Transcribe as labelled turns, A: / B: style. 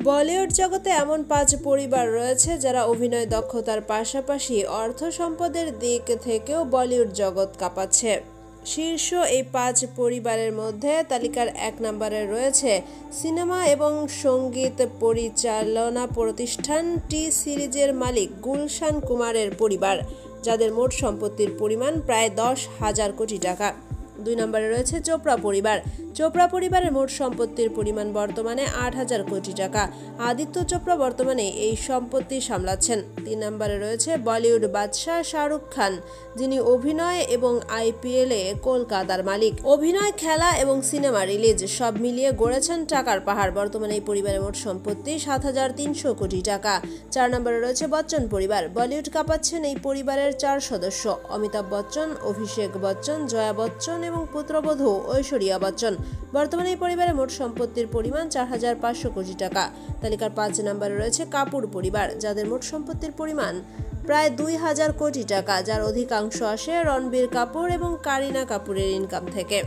A: বলিউড জগতে এমন 5 পরিবার রয়েছে যারা অভিনয় দক্ষতার পাশাপাশি অর্থ সম্পদের দিক থেকেও বলিউড জগৎ কাঁপাচ্ছে। শীর্ষ এই 5 পরিবারের মধ্যে তালিকার 1 নম্বরে রয়েছে সিনেমা এবং সঙ্গীত পরিচালনা প্রতিষ্ঠান টি সিরিজের মালিক গুলশান কুমারের পরিবার, যাদের মোট সম্পত্তির পরিমাণ প্রায় 10,000 কোটি টাকা। 2 নম্বরে রয়েছে চোপড়া পরিবার। চোপড়া পরিবারের মোট সম্পত্তির পরিমাণ বর্তমানে 8,000 কোটি টাকা। আদিত্য চোপড়া বর্তমানে এই সম্পত্তি সামলাচ্ছেন। 3 নম্বরে রয়েছে বলিউড বাদশাহ শাহরুখ খান, যিনি অভিনয় এবং আইপিএলে কলকাতার মালিক। অভিনয়, খেলা এবং সিনেমা রিলিজ সব মিলিয়ে গড়েছেন টাকার পাহাড়। বর্তমানে এই পরিবারের মোট সম্পত্তি 7,300 কোটি টাকা। 4 নম্বরে রয়েছে বচ্চন পরিবার। বলিউড কাঁপাচ্ছেন এই পরিবারের 4 সদস্য: অমিতাভ বচ্চন, অভিষেক বচ্চন, জয়া বচ্চন এবং পুত্রবধূ ঐশ্বরিয়া বচ্চন। বর্তমানে এই পরিবারের মোট সম্পত্তির পরিমাণ 4,500 কোটি টাকা। তালিকার 5 নম্বরে রয়েছে কাপুর পরিবার, যাদের মোট সম্পত্তির পরিমাণ প্রায় 2,000 কোটি টাকা, যার অধিকাংশ আসে রণবীর কাপুর এবং কারিনা কাপুরের ইনকাম থেকে।